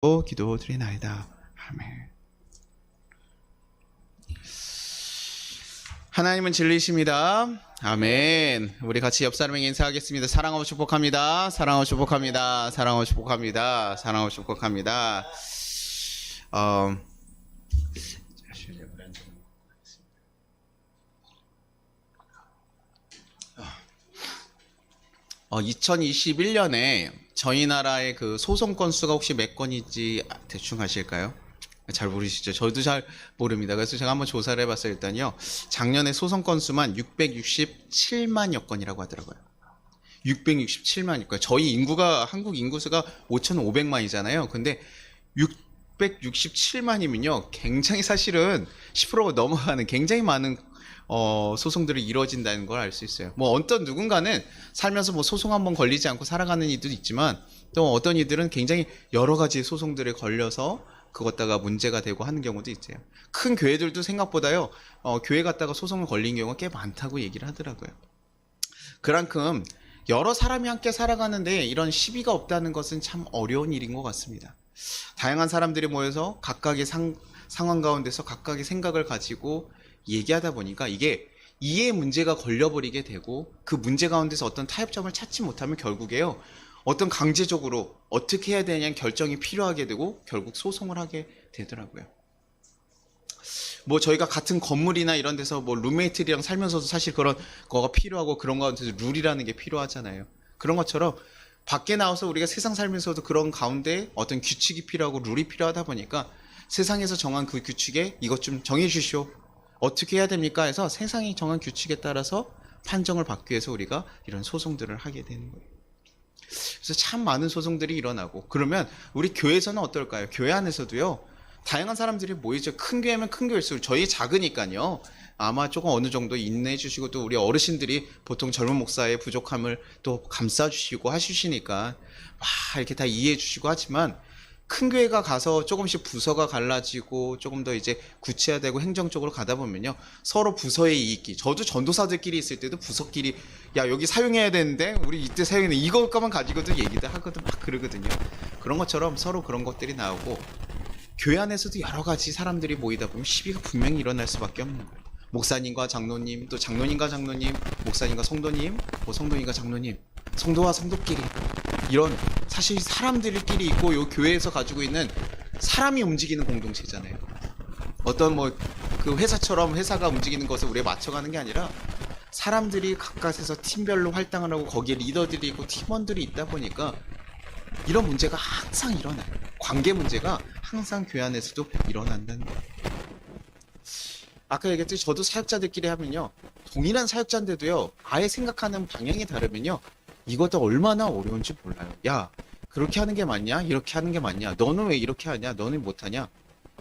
기도드리나이다. 아멘. 하나님은 진리이십니다. 아멘. 우리 같이 옆 사람에게 인사하겠습니다. 사랑하고 축복합니다. 사랑하고 축복합니다. 사랑하고 축복합니다. 사랑하고 축복합니다. 2021년에 저희 나라의 그 소송 건수가 혹시 몇 건인지 대충 아실까요? 잘 모르시죠? 저도 잘 모릅니다. 그래서 제가 한번 조사를 해봤어요. 일단요, 작년에 소송 건수만 667만여 건이라고 하더라고요. 667만여 건. 저희 인구가, 한국 인구수가 5,500만이잖아요. 근데 667만이면요, 굉장히 사실은 10%가 넘어가는 굉장히 많은 소송들이 이루어진다는 걸 알 수 있어요. 뭐 어떤 누군가는 살면서 뭐 소송 한번 걸리지 않고 살아가는 이들도 있지만, 또 어떤 이들은 굉장히 여러 가지 소송들에 걸려서 그것다가 문제가 되고 하는 경우도 있어요. 큰 교회들도 생각보다요, 교회 갔다가 소송을 걸린 경우가 꽤 많다고 얘기를 하더라고요. 그만큼 여러 사람이 함께 살아가는데 이런 시비가 없다는 것은 참 어려운 일인 것 같습니다. 다양한 사람들이 모여서 각각의 상황 가운데서 각각의 생각을 가지고 얘기하다 보니까 이게 이해 문제가 걸려버리게 되고, 그 문제 가운데서 어떤 타협점을 찾지 못하면 결국에요, 어떤 강제적으로 어떻게 해야 되냐는 결정이 필요하게 되고 결국 소송을 하게 되더라고요. 뭐 저희가 같은 건물이나 이런 데서 뭐 룸메이트랑 살면서도 사실 그런 거가 필요하고, 그런 가운데서 룰이라는 게 필요하잖아요. 그런 것처럼 밖에 나와서 우리가 세상 살면서도 그런 가운데 어떤 규칙이 필요하고 룰이 필요하다 보니까, 세상에서 정한 그 규칙에 이것 좀 정해 주시오, 어떻게 해야 됩니까 해서 세상이 정한 규칙에 따라서 판정을 받기 위해서 우리가 이런 소송들을 하게 되는 거예요. 그래서 참 많은 소송들이 일어나고, 그러면 우리 교회에서는 어떨까요? 교회 안에서도요, 다양한 사람들이 모이죠. 큰 교회면 큰 교회일수록, 저희 작으니까요, 아마 조금 어느 정도 인내해 주시고, 또 우리 어르신들이 보통 젊은 목사의 부족함을 또 감싸 주시고 하시니까 이렇게 다 이해해 주시고 하지만, 큰 교회가 가서 조금씩 부서가 갈라지고 조금 더 이제 구체화되고 행정적으로 가다 보면요, 서로 부서의 이익이, 저도 전도사들끼리 있을 때도 부서끼리 야 여기 사용해야 되는데 우리 이때 사용해, 이것만 가지고도 얘기도 하거든, 막 그러거든요. 그런 것처럼 서로 그런 것들이 나오고, 교회 안에서도 여러 가지 사람들이 모이다 보면 시비가 분명히 일어날 수밖에 없는 거예요. 목사님과 장로님, 또 장로님과 장로님, 목사님과 성도님, 뭐 성도님과 장로님, 성도와 성도끼리, 이런 사실 사람들끼리 있고, 요 교회에서 가지고 있는 사람이 움직이는 공동체잖아요. 어떤 뭐 그 회사처럼 회사가 움직이는 것을 우리가 맞춰가는 게 아니라, 사람들이 각각에서 팀별로 활동을 하고 거기에 리더들이 있고 팀원들이 있다 보니까 이런 문제가 항상 일어나요. 관계 문제가 항상 교회 안에서도 일어난다는 거예요. 아까 얘기했듯이 저도 사역자들끼리 하면요, 동일한 사역자인데도요, 아예 생각하는 방향이 다르면요, 이것도 얼마나 어려운지 몰라요. 야, 그렇게 하는 게 맞냐? 이렇게 하는 게 맞냐? 너는 왜 이렇게 하냐? 너는 못하냐?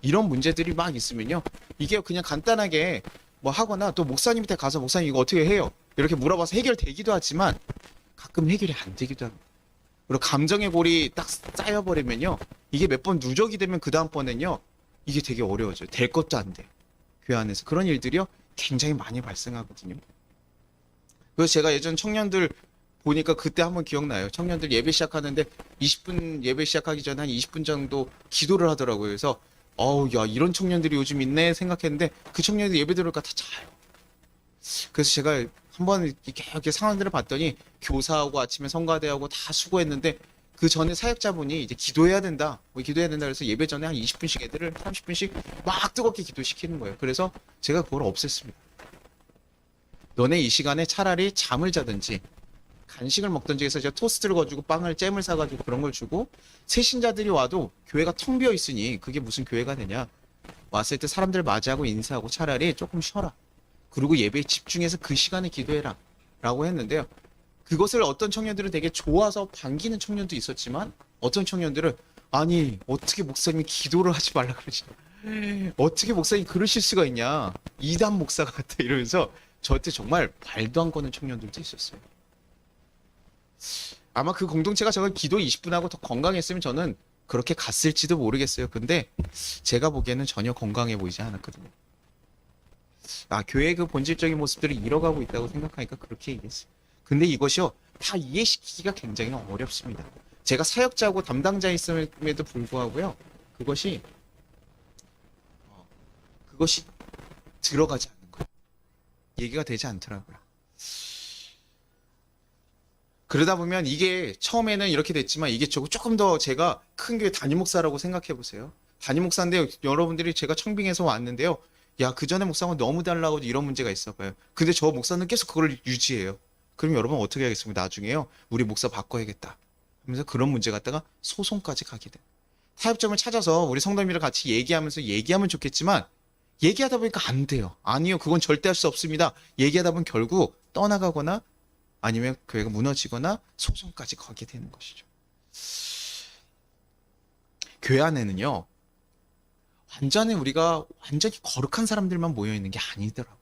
이런 문제들이 막 있으면요, 이게 그냥 간단하게 뭐 하거나, 또 목사님한테 가서 목사님 이거 어떻게 해요? 이렇게 물어봐서 해결되기도 하지만 가끔 해결이 안 되기도 합니다. 그리고 감정의 골이 딱 쌓여버리면요, 이게 몇 번 누적이 되면 그 다음번엔요, 이게 되게 어려워져요. 될 것도 안 돼. 교회 안에서 그런 일들이요 굉장히 많이 발생하거든요. 그래서 제가 예전 청년들 보니까 그때 한번 기억나요. 청년들 예배 시작하는데 20분 예배 시작하기 전에 한 20분 정도 기도를 하더라고요. 그래서 야, 이런 청년들이 요즘 있네 생각했는데, 그 청년들 예배 들어올까 다 자요. 그래서 제가 한번 이렇게 상황들을 봤더니, 교사하고 아침에 성가대하고 다 수고했는데 그 전에 사역자분이 이제 기도해야 된다, 뭐 기도해야 된다 그래서 예배 전에 한 20분씩 애들을 30분씩 막 뜨겁게 기도시키는 거예요. 그래서 제가 그걸 없앴습니다. 너네 이 시간에 차라리 잠을 자든지 간식을 먹든지 해서 제가 토스트를 거주고 빵을 잼을 사가지고 그런 걸 주고, 새신자들이 와도 교회가 텅 비어 있으니 그게 무슨 교회가 되냐, 왔을 때 사람들 맞이하고 인사하고 차라리 조금 쉬어라, 그리고 예배에 집중해서 그 시간에 기도해라 라고 했는데요, 그것을 어떤 청년들은 되게 좋아서 반기는 청년도 있었지만, 어떤 청년들은 아니 어떻게 목사님이 기도를 하지 말라 그러지, 어떻게 목사님이 그러실 수가 있냐, 이단 목사 같아 이러면서 저한테 정말 말도 안 거는 청년들도 있었어요. 아마 그 공동체가 저걸 기도 20분 하고 더 건강했으면 저는 그렇게 갔을지도 모르겠어요. 근데 제가 보기에는 전혀 건강해 보이지 않았거든요. 교회의 그 본질적인 모습들이 잃어가고 있다고 생각하니까 그렇게 얘기했어요. 근데 이것이요, 다 이해시키기가 굉장히 어렵습니다. 제가 사역자고 담당자있음에도 불구하고요. 그것이 들어가지 않는 거예요. 얘기가 되지 않더라고요. 그러다 보면 이게 처음에는 이렇게 됐지만 이게 조금 더 제가 큰 교회 담임 목사라고 생각해 보세요. 담임 목사인데 여러분들이 제가 청빙해서 왔는데요. 야, 그 전에 목사하고 너무 달라고 이런 문제가 있어 봐요. 근데 저 목사는 계속 그걸 유지해요. 그럼 여러분 어떻게 하겠습니까? 나중에요. 우리 목사 바꿔야겠다. 하면서 그런 문제 갖다가 소송까지 가게 돼. 타협점을 찾아서 우리 성도님들과 같이 얘기하면 좋겠지만 얘기하다 보니까 안 돼요. 아니요. 그건 절대 할 수 없습니다. 얘기하다 보면 결국 떠나가거나 아니면 교회가 무너지거나 소송까지 가게 되는 것이죠. 교회 안에는요. 우리가 완전히 거룩한 사람들만 모여 있는 게 아니더라고요.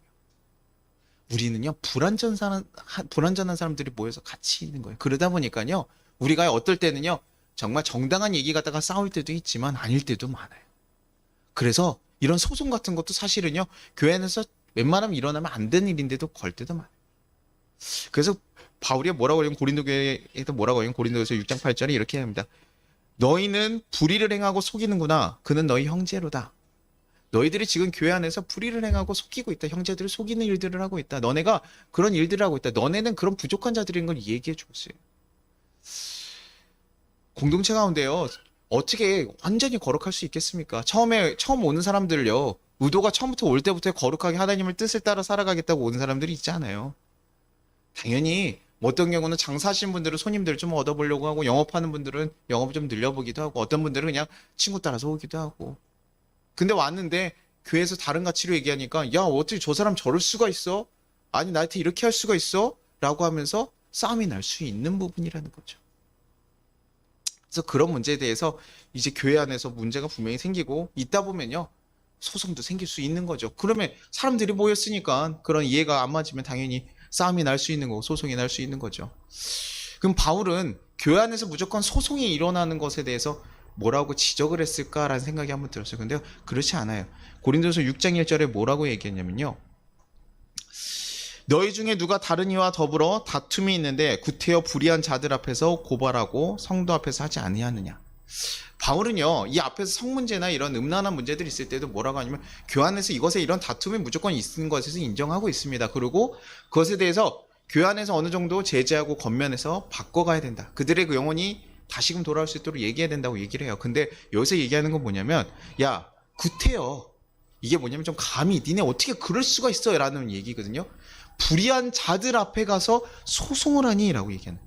우리는요. 불완전한 사람들이 모여서 같이 있는 거예요. 그러다 보니까요. 우리가 어떨 때는요. 정말 정당한 얘기 갖다가 싸울 때도 있지만 아닐 때도 많아요. 그래서 이런 소송 같은 것도 사실은요. 교회 안에서 웬만하면 일어나면 안 되는 일인데도 걸 때도 많아요. 그래서 바울이 뭐라고 하냐면 고린도에서 6장 8절에 이렇게 합니다. 너희는 불의를 행하고 속이는구나. 그는 너희 형제로다. 너희들이 지금 교회 안에서 불의를 행하고 속이고 있다. 형제들을 속이는 일들을 하고 있다. 너네가 그런 일들을 하고 있다. 너네는 그런 부족한 자들인 걸 얘기해 줬어요. 공동체 가운데요. 어떻게 완전히 거룩할 수 있겠습니까? 처음 오는 사람들요. 의도가 처음부터 올 때부터 거룩하게 하나님을 뜻을 따라 살아가겠다고 오는 사람들이 있잖아요. 당연히 어떤 경우는 장사하시는 분들은 손님들 좀 얻어보려고 하고 영업하는 분들은 영업 좀 늘려보기도 하고 어떤 분들은 그냥 친구 따라서 오기도 하고. 근데 왔는데 교회에서 다른 가치로 얘기하니까 야 어떻게 저 사람 저럴 수가 있어? 아니 나한테 이렇게 할 수가 있어? 라고 하면서 싸움이 날 수 있는 부분이라는 거죠. 그래서 그런 문제에 대해서 이제 교회 안에서 문제가 분명히 생기고 있다 보면요. 소송도 생길 수 있는 거죠. 그러면 사람들이 모였으니까 그런 이해가 안 맞으면 당연히 싸움이 날 수 있는 거고 소송이 날 수 있는 거죠. 그럼 바울은 교회 안에서 무조건 소송이 일어나는 것에 대해서 뭐라고 지적을 했을까라는 생각이 한번 들었어요. 근데 그렇지 않아요. 고린도서 6장 1절에 뭐라고 얘기했냐면요. 너희 중에 누가 다른 이와 더불어 다툼이 있는데 구태여 불의한 자들 앞에서 고발하고 성도 앞에서 하지 아니하느냐. 바울은요, 이 앞에서 성문제나 이런 음란한 문제들이 있을 때도 뭐라고 하냐면 교회 안에서 이것에 이런 다툼이 무조건 있는 것에서 인정하고 있습니다. 그리고 그것에 대해서 교회 안에서 어느 정도 제재하고 권면해서 바꿔가야 된다. 그들의 그 영혼이 다시금 돌아올 수 있도록 얘기해야 된다고 얘기를 해요. 근데 여기서 얘기하는 건 뭐냐면 야, 구태여. 이게 뭐냐면 좀 감히 니네 어떻게 그럴 수가 있어? 라는 얘기거든요. 불의한 자들 앞에 가서 소송을 하니? 라고 얘기하는.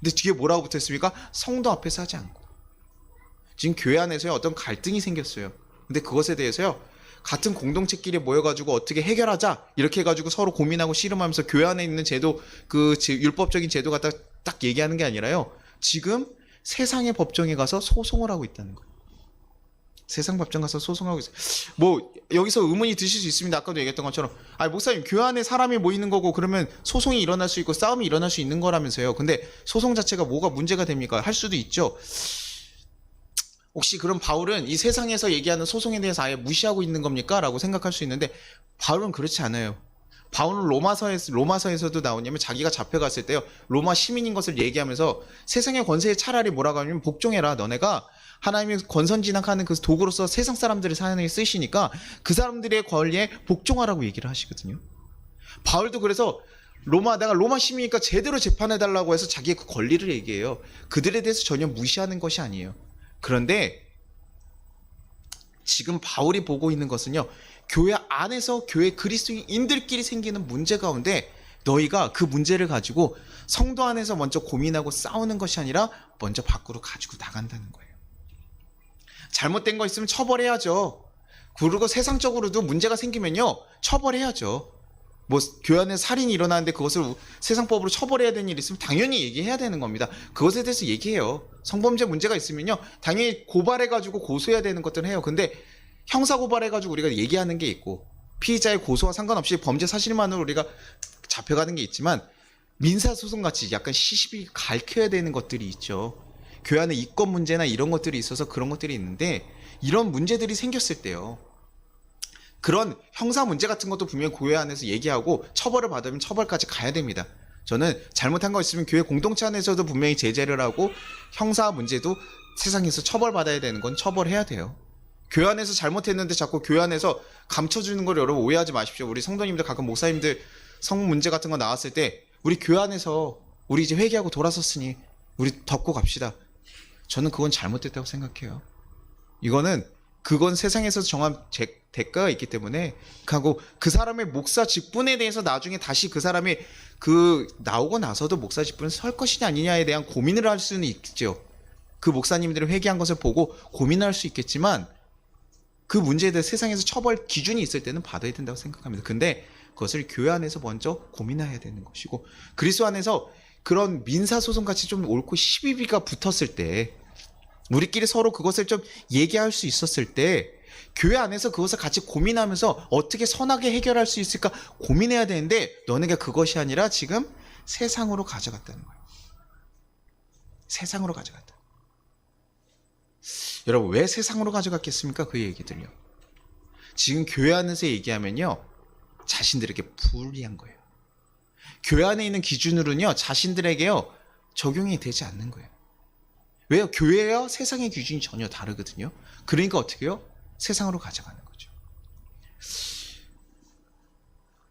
근데 뒤에 뭐라고 붙어있습니까? 성도 앞에서 하지 않고. 지금 교회 안에서요 어떤 갈등이 생겼어요. 근데 그것에 대해서요 같은 공동체끼리 모여가지고 어떻게 해결하자 이렇게 해가지고 서로 고민하고 씨름하면서 교회 안에 있는 제도 그 율법적인 제도 갖다 딱 얘기하는 게 아니라요. 지금 세상의 법정에 가서 소송을 하고 있다는 거예요. 세상 법정 가서 소송하고 있어요. 뭐 여기서 의문이 드실 수 있습니다. 아까도 얘기했던 것처럼 목사님 교회 안에 사람이 모이는 거고 그러면 소송이 일어날 수 있고 싸움이 일어날 수 있는 거라면서요. 근데 소송 자체가 뭐가 문제가 됩니까? 할 수도 있죠. 혹시 그럼 바울은 이 세상에서 얘기하는 소송에 대해서 아예 무시하고 있는 겁니까? 라고 생각할 수 있는데 바울은 그렇지 않아요. 바울은 로마서에서도 나오냐면 자기가 잡혀갔을 때요. 로마 시민인 것을 얘기하면서 세상의 권세에 차라리 뭐라고 하냐면 복종해라. 너네가 하나님의 권선진악하는 그 도구로서 세상 사람들의 사연을 쓰시니까 그 사람들의 권리에 복종하라고 얘기를 하시거든요. 바울도 그래서 내가 로마 시민이니까 제대로 재판해달라고 해서 자기의 그 권리를 얘기해요. 그들에 대해서 전혀 무시하는 것이 아니에요. 그런데 지금 바울이 보고 있는 것은요. 교회 안에서 교회 그리스도인들끼리 생기는 문제 가운데 너희가 그 문제를 가지고 성도 안에서 먼저 고민하고 싸우는 것이 아니라 먼저 밖으로 가지고 나간다는 거예요. 잘못된 거 있으면 처벌해야죠. 그리고 세상적으로도 문제가 생기면요. 처벌해야죠. 뭐 교회 안에 살인이 일어나는데 그것을 세상법으로 처벌해야 되는 일이 있으면 당연히 얘기해야 되는 겁니다. 그것에 대해서 얘기해요. 성범죄 문제가 있으면요. 당연히 고발해가지고 고소해야 되는 것들은 해요. 근데 형사고발해가지고 우리가 얘기하는 게 있고 피의자의 고소와 상관없이 범죄 사실만으로 우리가 잡혀가는 게 있지만 민사소송같이 약간 시시비 가르쳐야 되는 것들이 있죠. 교회 안에 이권 문제나 이런 것들이 있어서 그런 것들이 있는데 이런 문제들이 생겼을 때요. 그런 형사 문제 같은 것도 분명히 교회 안에서 얘기하고 처벌을 받으면 처벌까지 가야 됩니다. 저는 잘못한 거 있으면 교회 공동체 안에서도 분명히 제재를 하고 형사 문제도 세상에서 처벌받아야 되는 건 처벌해야 돼요. 교회 안에서 잘못했는데 자꾸 교회 안에서 감춰주는 걸 여러분 오해하지 마십시오. 우리 성도님들 가끔 목사님들 성 문제 같은 거 나왔을 때 우리 교회 안에서 우리 이제 회개하고 돌아섰으니 우리 덮고 갑시다. 저는 그건 잘못됐다고 생각해요. 그건 세상에서 정한 대가가 있기 때문에 하고 그 사람의 목사 직분에 대해서 나중에 다시 그 사람이 나오고 나서도 목사 직분을 설 것이냐 아니냐에 대한 고민을 할 수는 있죠. 그 목사님들이 회개한 것을 보고 고민할 수 있겠지만 그 문제에 대해 세상에서 처벌 기준이 있을 때는 받아야 된다고 생각합니다. 근데 그것을 교회 안에서 먼저 고민해야 되는 것이고 그리스도 안에서 그런 민사소송 같이 좀 옳고 시비가 붙었을 때 우리끼리 서로 그것을 좀 얘기할 수 있었을 때 교회 안에서 그것을 같이 고민하면서 어떻게 선하게 해결할 수 있을까 고민해야 되는데 너네가 그것이 아니라 지금 세상으로 가져갔다는 거예요. 세상으로 가져갔다. 여러분 왜 세상으로 가져갔겠습니까? 그 얘기들요. 지금 교회 안에서 얘기하면요. 자신들에게 불리한 거예요. 교회 안에 있는 기준으로는요. 자신들에게요. 적용이 되지 않는 거예요. 왜요? 교회와 세상의 기준이 전혀 다르거든요. 그러니까 어떻게 해요? 세상으로 가져가는 거죠.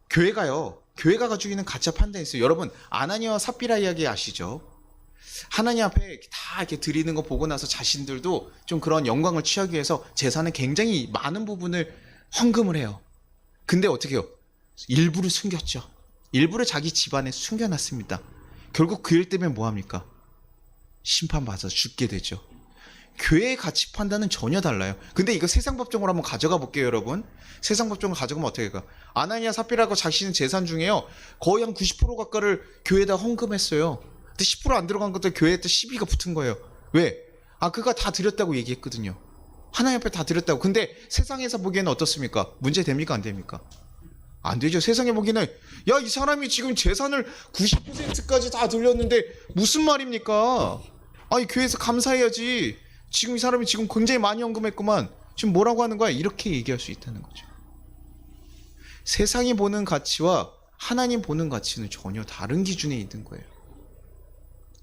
교회가 가지고 있는 가짜 판단이 있어요. 여러분 아나니아와 삽비라 이야기 아시죠? 하나님 앞에 다 이렇게 드리는 거 보고 나서 자신들도 좀 그런 영광을 취하기 위해서 재산의 굉장히 많은 부분을 헌금을 해요. 근데 어떻게 해요? 일부를 숨겼죠. 일부를 자기 집안에 숨겨놨습니다. 결국 그 일 때문에 뭐합니까? 심판받아서 죽게 되죠. 교회의 가치 판단은 전혀 달라요. 근데 이거 세상 법정으로 한번 가져가 볼게요, 여러분. 세상 법정을 가져가면 어떻게 가? 아나니아 삽비라고 자신의 재산 중에요. 거의 한 90% 가까이를 교회에다 헌금했어요. 근데 10% 안 들어간 것들 교회에 또 시비가 붙은 거예요. 왜? 그가 다 드렸다고 얘기했거든요. 하나님 앞에 다 드렸다고. 근데 세상에서 보기에는 어떻습니까? 문제 됩니까? 안 됩니까? 안 되죠. 세상에 보기에는 야, 이 사람이 지금 재산을 90%까지 다 들렸는데 무슨 말입니까? 아니 교회에서 감사해야지. 지금 이 사람이 지금 굉장히 많이 헌금했구만. 지금 뭐라고 하는 거야? 이렇게 얘기할 수 있다는 거죠. 세상이 보는 가치와 하나님 보는 가치는 전혀 다른 기준에 있는 거예요.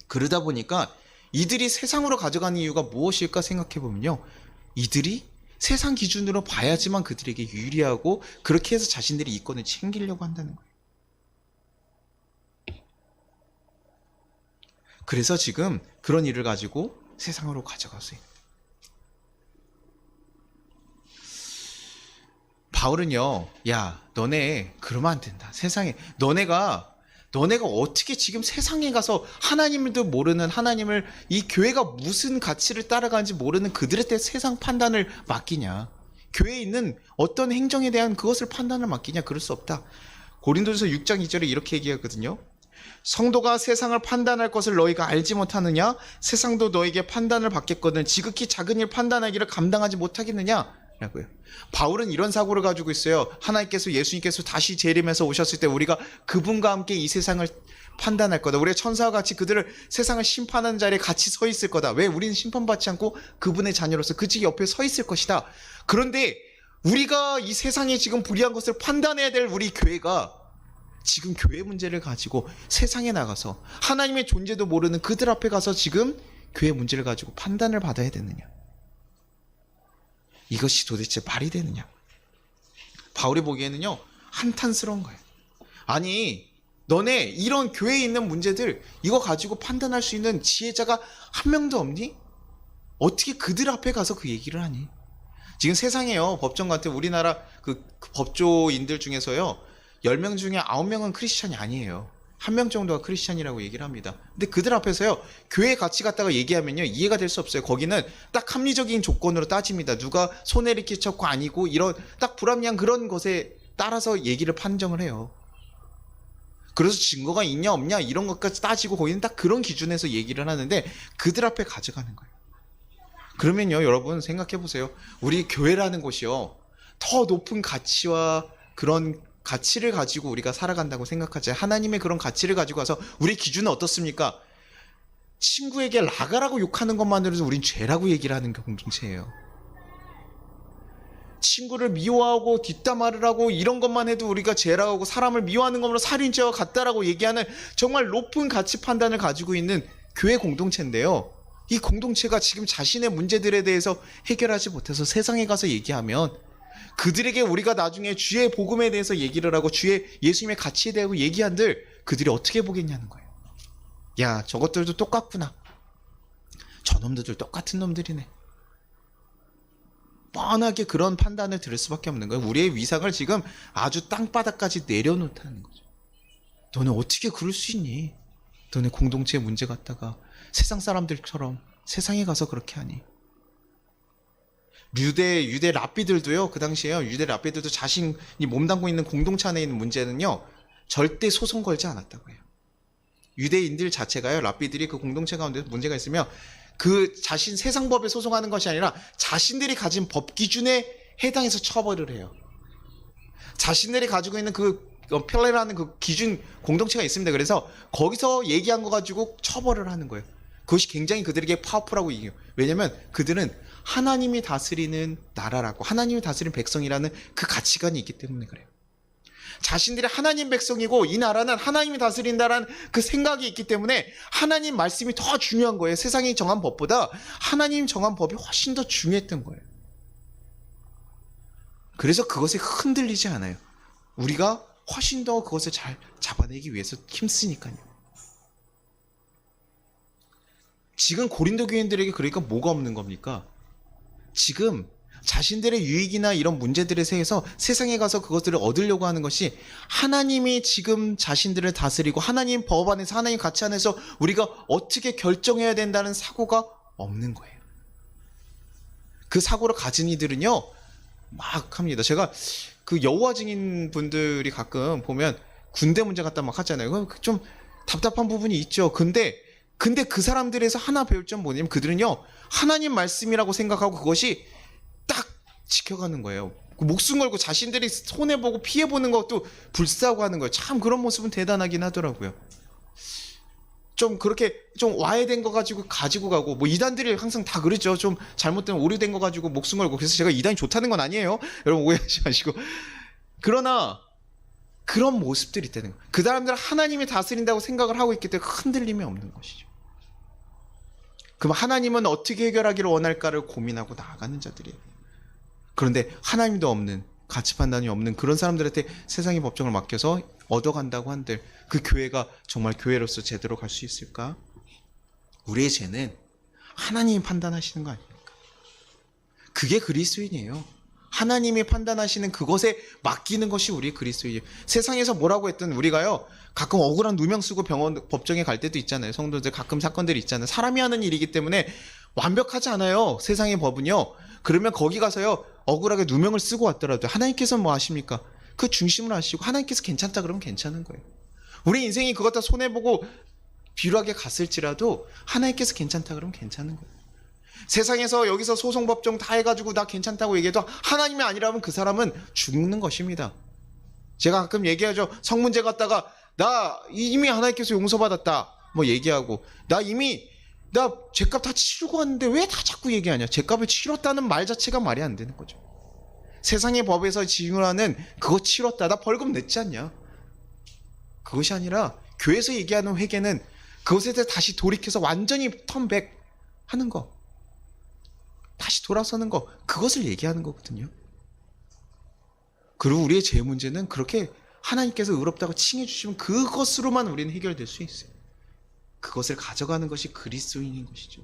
그러다 보니까 이들이 세상으로 가져가는 이유가 무엇일까 생각해 보면요. 이들이 세상 기준으로 봐야지만 그들에게 유리하고 그렇게 해서 자신들이 이권을 챙기려고 한다는 거예요. 그래서 지금 그런 일을 가지고 세상으로 가져가세요. 바울은요, 야, 너네 그러면 안 된다. 세상에 너네가 어떻게 지금 세상에 가서 하나님도 모르는 하나님을 이 교회가 무슨 가치를 따라가는지 모르는 그들한테 세상 판단을 맡기냐. 교회에 있는 어떤 행정에 대한 그것을 판단을 맡기냐. 그럴 수 없다. 고린도전서 6장 2절에 이렇게 얘기하거든요. 성도가 세상을 판단할 것을 너희가 알지 못하느냐? 세상도 너에게 판단을 받겠거든 지극히 작은 일 판단하기를 감당하지 못하겠느냐? 라고요. 바울은 이런 사고를 가지고 있어요. 하나님께서 예수님께서 다시 재림해서 오셨을 때 우리가 그분과 함께 이 세상을 판단할 거다. 우리가 천사와 같이 그들을 세상을 심판하는 자리에 같이 서 있을 거다. 왜? 우리는 심판받지 않고 그분의 자녀로서 그 옆에 서 있을 것이다. 그런데 우리가 이 세상에 지금 불의한 것을 판단해야 될 우리 교회가 지금 교회 문제를 가지고 세상에 나가서 하나님의 존재도 모르는 그들 앞에 가서 지금 교회 문제를 가지고 판단을 받아야 되느냐? 이것이 도대체 말이 되느냐? 바울이 보기에는요, 한탄스러운 거예요. 아니, 너네 이런 교회에 있는 문제들 이거 가지고 판단할 수 있는 지혜자가 한 명도 없니? 어떻게 그들 앞에 가서 그 얘기를 하니? 지금 세상에요, 법정 같은 우리나라 그 법조인들 중에서요, 10명 중에 9명은 크리스찬이 아니에요. 1명 정도가 크리스찬이라고 얘기를 합니다. 근데 그들 앞에서요, 교회 같이 갖다가 얘기하면요, 이해가 될 수 없어요. 거기는 딱 합리적인 조건으로 따집니다. 누가 손해를 끼쳤고 아니고, 이런 딱 불합리한 그런 것에 따라서 얘기를 판정을 해요. 그래서 증거가 있냐 없냐 이런 것까지 따지고 거기는 딱 그런 기준에서 얘기를 하는데 그들 앞에 가져가는 거예요. 그러면요, 여러분 생각해 보세요. 우리 교회라는 곳이요, 더 높은 가치와 그런 가치를 가지고 우리가 살아간다고 생각하지. 하나님의 그런 가치를 가지고 와서 우리 기준은 어떻습니까? 친구에게 라가라고 욕하는 것만으로도 우린 죄라고 얘기를 하는 공동체예요. 친구를 미워하고 뒷담화를 하고 이런 것만 해도 우리가 죄라고 사람을 미워하는 것으로 살인죄와 같다라고 얘기하는 정말 높은 가치 판단을 가지고 있는 교회 공동체인데요. 이 공동체가 지금 자신의 문제들에 대해서 해결하지 못해서 세상에 가서 얘기하면 그들에게 우리가 나중에 주의 복음에 대해서 얘기를 하고 주의 예수님의 가치에 대하여 얘기한들 그들이 어떻게 보겠냐는 거예요. 야, 저것들도 똑같구나. 저놈들도 똑같은 놈들이네. 뻔하게 그런 판단을 들을 수밖에 없는 거예요. 우리의 위상을 지금 아주 땅바닥까지 내려놓다는 거죠. 너네 어떻게 그럴 수 있니? 너네 공동체의 문제 갖다가 세상 사람들처럼 세상에 가서 그렇게 하니? 유대 랍비들도요, 그 당시에요, 유대 랍비들도 자신이 몸담고 있는 공동체 안에 있는 문제는요, 절대 소송 걸지 않았다고 해요. 유대인들 자체가요, 랍비들이 그 공동체 가운데 문제가 있으면 그 자신 세상 법에 소송하는 것이 아니라 자신들이 가진 법 기준에 해당해서 처벌을 해요. 자신들이 가지고 있는 그 필레라는 그 기준 공동체가 있습니다. 그래서 거기서 얘기한 거 가지고 처벌을 하는 거예요. 그것이 굉장히 그들에게 파워풀하고 이겨요. 왜냐하면 그들은 하나님이 다스리는 나라라고, 하나님이 다스리는 백성이라는 그 가치관이 있기 때문에 그래요. 자신들이 하나님 백성이고 이 나라는 하나님이 다스린다라는 그 생각이 있기 때문에 하나님 말씀이 더 중요한 거예요. 세상이 정한 법보다 하나님 정한 법이 훨씬 더 중요했던 거예요. 그래서 그것에 흔들리지 않아요. 우리가 훨씬 더 그것을 잘 잡아내기 위해서 힘쓰니까요. 지금 고린도 교인들에게 그러니까 뭐가 없는 겁니까? 지금 자신들의 유익이나 이런 문제들에 대해서 세상에 가서 그것들을 얻으려고 하는 것이 하나님이 지금 자신들을 다스리고 하나님 법 안에서 하나님 가치 안에서 우리가 어떻게 결정해야 된다는 사고가 없는 거예요. 그 사고를 가진 이들은요 막 합니다. 제가 그 여호와 증인 분들이 가끔 보면 군대 문제 갖다 막 하잖아요. 좀 답답한 부분이 있죠. 근데 그 사람들에서 하나 배울 점 뭐냐면 그들은요 하나님 말씀이라고 생각하고 그것이 딱 지켜가는 거예요. 목숨 걸고 자신들이 손해보고 피해보는 것도 불사하고 하는 거예요. 참 그런 모습은 대단하긴 하더라고요. 좀 그렇게 좀 와해된 거 가지고 가고, 뭐 이단들이 항상 다 그러죠. 좀 잘못된 오류된 거 가지고 목숨 걸고. 그래서 제가 이단이 좋다는 건 아니에요. 여러분 오해하지 마시고. 그러나 그런 모습들이 있다는 거예요. 그 사람들은 하나님이 다스린다고 생각을 하고 있기 때문에 흔들림이 없는 것이죠. 그럼 하나님은 어떻게 해결하기를 원할까를 고민하고 나아가는 자들이에요. 그런데 하나님도 없는, 가치 판단이 없는 그런 사람들한테 세상의 법정을 맡겨서 얻어간다고 한들 그 교회가 정말 교회로서 제대로 갈 수 있을까? 우리의 죄는 하나님이 판단하시는 거 아닙니까? 그게 그리스도인이에요. 하나님이 판단하시는 그것에 맡기는 것이 우리의 그리스도인이에요. 세상에서 뭐라고 했든 우리가요 가끔 억울한 누명 쓰고 병원 법정에 갈 때도 있잖아요. 성도들 가끔 사건들이 있잖아요. 사람이 하는 일이기 때문에 완벽하지 않아요. 세상의 법은요. 그러면 거기 가서요 억울하게 누명을 쓰고 왔더라도 하나님께서는 뭐 하십니까? 그 중심을 아시고 하나님께서 괜찮다 그러면 괜찮은 거예요. 우리 인생이 그것 다 손해보고 비루하게 갔을지라도 하나님께서 괜찮다 그러면 괜찮은 거예요. 세상에서 여기서 소송법정 다 해가지고 나 괜찮다고 얘기해도 하나님이 아니라면 그 사람은 죽는 것입니다. 제가 가끔 얘기하죠. 성문제 갔다가 나 이미 하나님께서 용서받았다 뭐 얘기하고 나 죄값 다 치르고 왔는데 왜 다 자꾸 얘기하냐. 죄값을 치렀다는 말 자체가 말이 안 되는 거죠. 세상의 법에서 지불하는 그거 치렀다 나 벌금 냈지 않냐. 그것이 아니라 교회에서 얘기하는 회개는 그것에 대해 다시 돌이켜서 완전히 턴백 하는 거, 다시 돌아서는 거, 그것을 얘기하는 거거든요. 그리고 우리의 죄 문제는 그렇게 하나님께서 의롭다고 칭해 주시면 그것으로만 우리는 해결될 수 있어요. 그것을 가져가는 것이 그리스도인인 것이죠.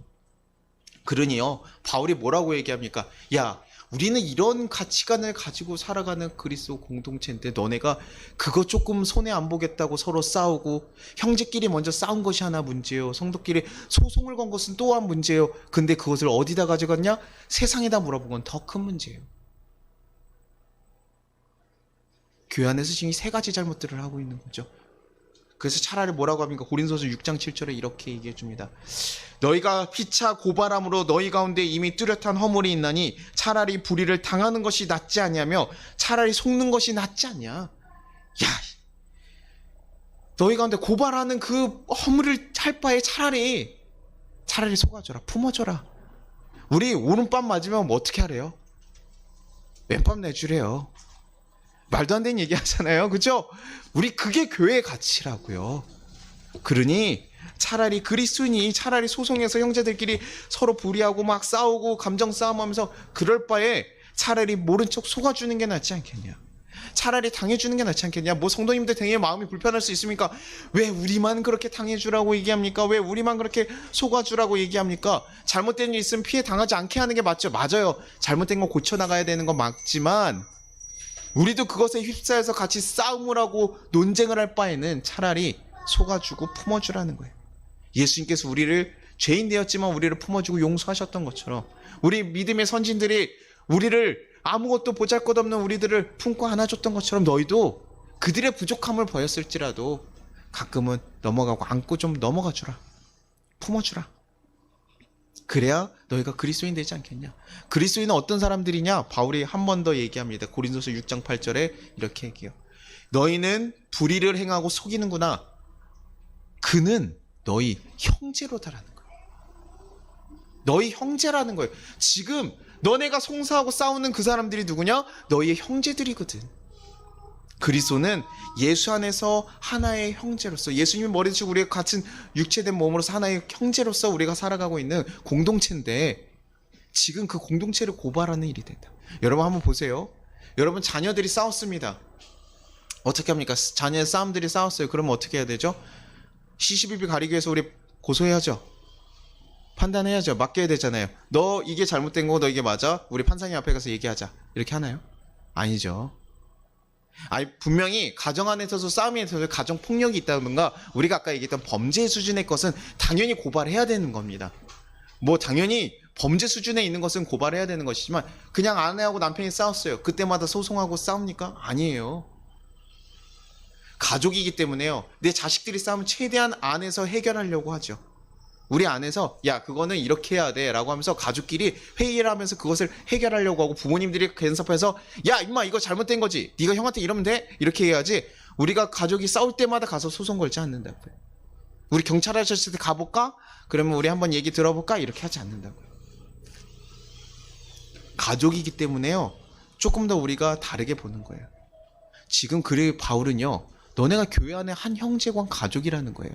그러니요 바울이 뭐라고 얘기합니까? 야 우리는 이런 가치관을 가지고 살아가는 그리스도 공동체인데 너네가 그거 조금 손해 안 보겠다고 서로 싸우고 형제끼리 먼저 싸운 것이 하나 문제예요. 성도끼리 소송을 건 것은 또한 문제예요. 근데 그것을 어디다 가져갔냐? 세상에다 물어본 건 더 큰 문제예요. 교회 안에서 지금 이 세 가지 잘못들을 하고 있는 거죠. 그래서 차라리 뭐라고 합니까? 고린도서 6장 7절에 이렇게 얘기해 줍니다. 너희가 피차 고발함으로 너희 가운데 이미 뚜렷한 허물이 있나니 차라리 불의를 당하는 것이 낫지 않냐며 차라리 속는 것이 낫지 않냐. 야, 너희 가운데 고발하는 그 허물을 할 바에 차라리 속아줘라, 품어줘라. 우리 오른밤 맞으면 뭐 어떻게 하래요? 맨밥 내주래요. 말도 안 되는 얘기 하잖아요. 그죠? 우리 그게 교회의 가치라고요. 그러니 차라리 그리스도인이 차라리 소송해서 형제들끼리 서로 불의하고 막 싸우고 감정 싸움하면서 그럴 바에 차라리 모른 척 속아주는 게 낫지 않겠냐. 차라리 당해주는 게 낫지 않겠냐. 뭐 성도님들 되게 마음이 불편할 수 있습니까? 왜 우리만 그렇게 당해주라고 얘기합니까? 왜 우리만 그렇게 속아주라고 얘기합니까? 잘못된 일 있으면 피해 당하지 않게 하는 게 맞죠. 맞아요. 잘못된 거 고쳐나가야 되는 건 맞지만 우리도 그것에 휩싸여서 같이 싸움을 하고 논쟁을 할 바에는 차라리 속아주고 품어주라는 거예요. 예수님께서 우리를 죄인 되었지만 우리를 품어주고 용서하셨던 것처럼 우리 믿음의 선진들이 우리를 아무것도 보잘것없는 우리들을 품고 안아줬던 것처럼 너희도 그들의 부족함을 보였을지라도 가끔은 넘어가고 안고 좀 넘어가 주라. 품어주라. 그래야 너희가 그리스도인 되지 않겠냐. 그리스도인은 어떤 사람들이냐. 바울이 한 번 더 얘기합니다. 고린도서 6장 8절에 이렇게 얘기해요. 너희는 불의를 행하고 속이는구나. 그는 너희 형제로다라는 거예요. 너희 형제라는 거예요. 지금 너네가 송사하고 싸우는 그 사람들이 누구냐? 너희의 형제들이거든. 그리스도는 예수 안에서 하나의 형제로서 예수님이 머리 드시고 우리가 같은 육체된 몸으로서 하나의 형제로서 우리가 살아가고 있는 공동체인데 지금 그 공동체를 고발하는 일이 된다. 여러분 한번 보세요. 여러분 자녀들이 싸웠습니다. 어떻게 합니까? 자녀의 싸움들이 싸웠어요. 그러면 어떻게 해야 되죠? 시시비비 가리기 위해서 우리 고소해야죠. 판단해야죠. 맡겨야 되잖아요. 너 이게 잘못된 거고 너 이게 맞아? 우리 판사님 앞에 가서 얘기하자. 이렇게 하나요? 아니죠. 아니 분명히 가정 안에서도 싸움에 있어서 가정 폭력이 있다든가 우리가 아까 얘기했던 범죄 수준의 것은 당연히 고발해야 되는 겁니다. 뭐 당연히 범죄 수준에 있는 것은 고발해야 되는 것이지만 그냥 아내하고 남편이 싸웠어요. 그때마다 소송하고 싸웁니까? 아니에요. 가족이기 때문에요. 내 자식들이 싸우면 최대한 안에서 해결하려고 하죠. 우리 안에서 야 그거는 이렇게 해야 돼 라고 하면서 가족끼리 회의를 하면서 그것을 해결하려고 하고 부모님들이 간섭해서 야 임마 이거 잘못된 거지 네가 형한테 이러면 돼 이렇게 해야지 우리가 가족이 싸울 때마다 가서 소송 걸지 않는다고요. 우리 경찰 아저씨한테 가볼까? 그러면 우리 한번 얘기 들어볼까? 이렇게 하지 않는다고요. 가족이기 때문에요 조금 더 우리가 다르게 보는 거예요. 지금 그래 바울은요 너네가 교회 안에 한 형제관 가족이라는 거예요.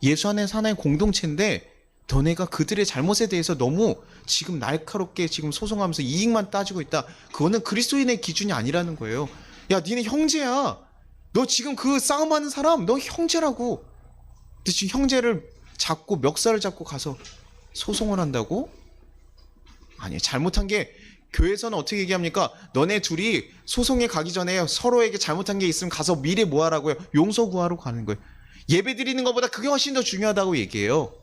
예수 안에서 하나의 공동체인데 너네가 그들의 잘못에 대해서 너무 지금 날카롭게 지금 소송하면서 이익만 따지고 있다. 그거는 그리스도인의 기준이 아니라는 거예요. 야 니네 형제야. 너 지금 그 싸움하는 사람 너 형제라고. 근데 지금 형제를 잡고 멱살을 잡고 가서 소송을 한다고? 아니 잘못한 게 교회에서는 어떻게 얘기합니까? 너네 둘이 소송에 가기 전에 서로에게 잘못한 게 있으면 가서 미리 뭐 하라고요? 용서 구하러 가는 거예요. 예배 드리는 것보다 그게 훨씬 더 중요하다고 얘기해요.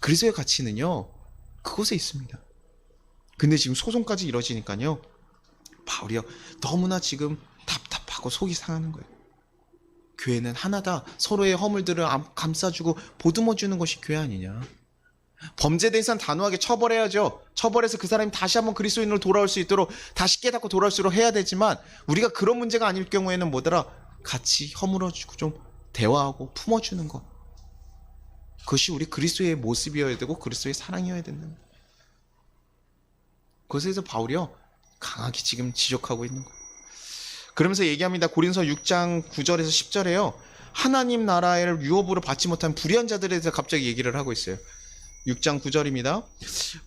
그리스도의 가치는요 그곳에 있습니다. 근데 지금 소송까지 이뤄지니까요 바울이요 너무나 지금 답답하고 속이 상하는 거예요. 교회는 하나다. 서로의 허물들을 감싸주고 보듬어주는 것이 교회 아니냐. 범죄에 대해서는 단호하게 처벌해야죠. 처벌해서 그 사람이 다시 한번 그리스도인으로 돌아올 수 있도록 다시 깨닫고 돌아올 수 있도록 해야 되지만 우리가 그런 문제가 아닐 경우에는 뭐더라 같이 허물어주고 좀 대화하고 품어주는 것. 그것이 우리 그리스도의 모습이어야 되고 그리스도의 사랑이어야 된다. 그것에서 바울이요 강하게 지금 지적하고 있는 거예요. 그러면서 얘기합니다. 고린서 6장 9절에서 10절에요 하나님 나라를 유업으로 받지 못한 불의한 자들에 대해서 갑자기 얘기를 하고 있어요. 6장 9절입니다.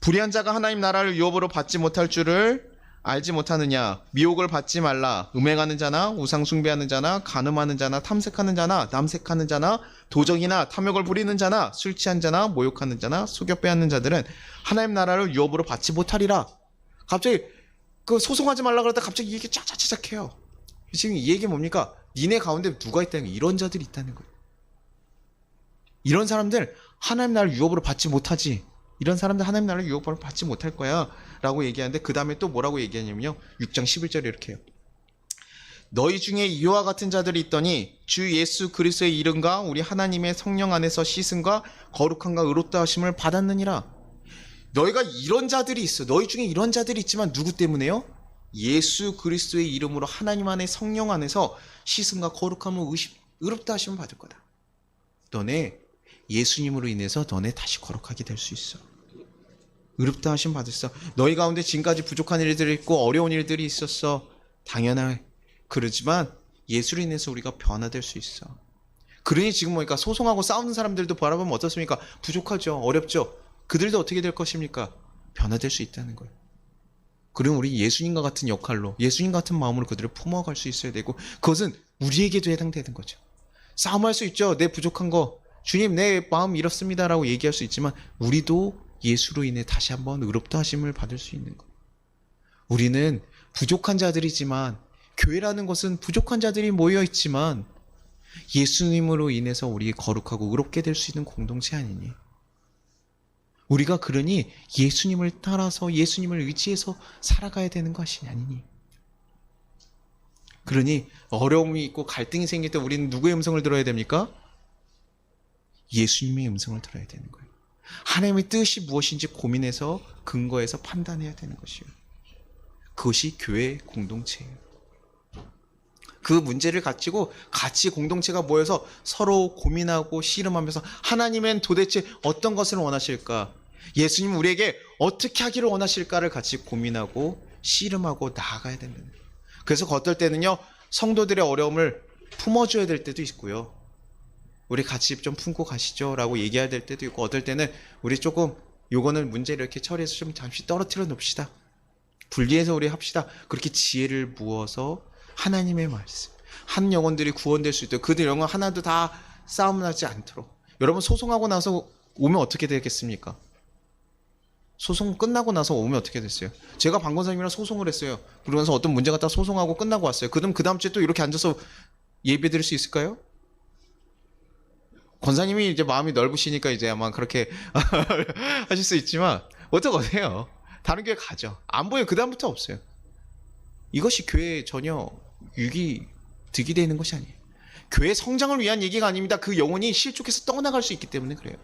불의한 자가 하나님 나라를 유업으로 받지 못할 줄을 알지 못하느냐. 미혹을 받지 말라. 음행하는 자나 우상 숭배하는 자나 간음하는 자나 탐색하는 자나 남색하는 자나 도적이나 탐욕을 부리는 자나 술 취한 자나 모욕하는 자나 속여 빼앗는 자들은 하나님 나라를 유업으로 받지 못하리라. 갑자기 그 소송하지 말라 그러다 갑자기 이 얘기 쫙쫙쫙 해요. 지금 이 얘기 뭡니까? 니네 가운데 누가 있다는 거예요. 이런 자들이 있다는 거예요. 이런 사람들 하나님 나라를 유업으로 받지 못하지. 이런 사람들 하나님 나라를 유업으로 받지 못할 거야 라고 얘기하는데 그 다음에 또 뭐라고 얘기하냐면요 6장 11절에 이렇게 해요. 너희 중에 이와 같은 자들이 있더니 주 예수 그리스도의 이름과 우리 하나님의 성령 안에서 씻음과 거룩함과 의롭다 하심을 받았느니라. 너희가 이런 자들이 있어. 너희 중에 이런 자들이 있지만 누구 때문에요? 예수 그리스도의 이름으로 하나님 안에 성령 안에서 씻음과 거룩함을 의롭다 하심을 받을 거다. 너네 예수님으로 인해서 너네 다시 거룩하게 될 수 있어. 의롭다 하심 받으시어. 너희 가운데 지금까지 부족한 일들이 있고 어려운 일들이 있었어. 당연해. 그러지만 예수로 인해서 우리가 변화될 수 있어. 그러니 지금 보니까 소송하고 싸우는 사람들도 바라보면 어떻습니까? 부족하죠. 어렵죠. 그들도 어떻게 될 것입니까? 변화될 수 있다는 거예요. 그럼 우리 예수님과 같은 역할로, 예수님 같은 마음으로 그들을 품어갈 수 있어야 되고, 그것은 우리에게도 해당되는 거죠. 싸움할 수 있죠. 내 부족한 거, 주님 내 마음 이렇습니다라고 얘기할 수 있지만 우리도 예수로 인해 다시 한번 의롭다 하심을 받을 수 있는 거. 우리는 부족한 자들이지만, 교회라는 것은 부족한 자들이 모여 있지만 예수님으로 인해서 우리 거룩하고 의롭게 될 수 있는 공동체 아니니? 우리가 그러니 예수님을 따라서 예수님을 의지해서 살아가야 되는 것이 아니니? 그러니 어려움이 있고 갈등이 생길 때 우리는 누구의 음성을 들어야 됩니까? 예수님의 음성을 들어야 되는 거예요. 하나님의 뜻이 무엇인지 고민해서 근거해서 판단해야 되는 것이에요. 그것이 교회 공동체예요. 그 문제를 가지고 같이 공동체가 모여서 서로 고민하고 씨름하면서 하나님은 도대체 어떤 것을 원하실까? 예수님 우리에게 어떻게 하기를 원하실까를 같이 고민하고 씨름하고 나아가야 된다는 거예요. 그래서 어떨 때는요, 성도들의 어려움을 품어줘야 될 때도 있고요. 우리 같이 좀 품고 가시죠 라고 얘기해야 될 때도 있고, 어떨 때는 우리 조금 요거는 문제를 이렇게 처리해서 좀 잠시 떨어뜨려 놓읍시다. 분리해서 우리 합시다. 그렇게 지혜를 모아서 하나님의 말씀, 한 영혼들이 구원될 수 있도록, 그들 영혼 하나도 다 싸움 나지 않도록. 여러분 소송하고 나서 오면 어떻게 되겠습니까? 소송 끝나고 나서 오면 어떻게 됐어요? 제가 방 권사님이랑 소송을 했어요. 그러면서 어떤 문제가 딱 소송하고 끝나고 왔어요. 그럼 그 다음 주에 또 이렇게 앉아서 예배 드릴 수 있을까요? 권사님이 이제 마음이 넓으시니까 이제 아마 그렇게 하실 수 있지만 어떡하세요? 다른 교회 가죠. 안 보여요. 그 다음부터 없어요. 이것이 교회에 전혀 득이 되는 것이 아니에요. 교회 성장을 위한 얘기가 아닙니다. 그 영혼이 실족해서 떠나갈 수 있기 때문에 그래요.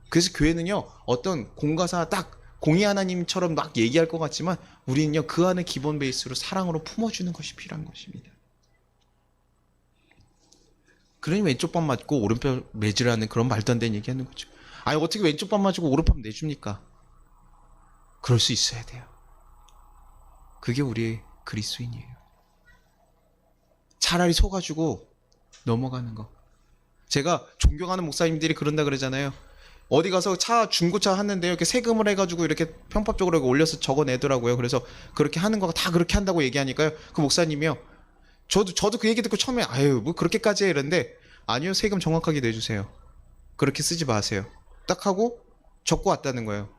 그래서 교회는요, 어떤 공가사 딱 공의 하나님처럼 막 얘기할 것 같지만 우리는요, 그 안에 기본 베이스로 사랑으로 품어주는 것이 필요한 것입니다. 그러니 왼쪽 밥 맞고 오른쪽 매지라는 그런 말도 안 되는 얘기 하는 거죠. 아니 어떻게 왼쪽 밥 맞고 오른쪽 밥 내줍니까? 그럴 수 있어야 돼요. 그게 우리의 그리스도인이에요. 차라리 속아주고 넘어가는 거. 제가 존경하는 목사님들이 그런다 그러잖아요. 어디 가서 중고차 하는데요, 이렇게 세금을 해가지고 이렇게 편법적으로 올려서 적어내더라고요. 그래서 그렇게 하는 거가 다 그렇게 한다고 얘기하니까요, 그 목사님이요, 저도 그 얘기 듣고 처음에 아유 뭐 그렇게까지 해 이랬는데, 아니요, 세금 정확하게 내주세요. 그렇게 쓰지 마세요. 딱 하고 적고 왔다는 거예요.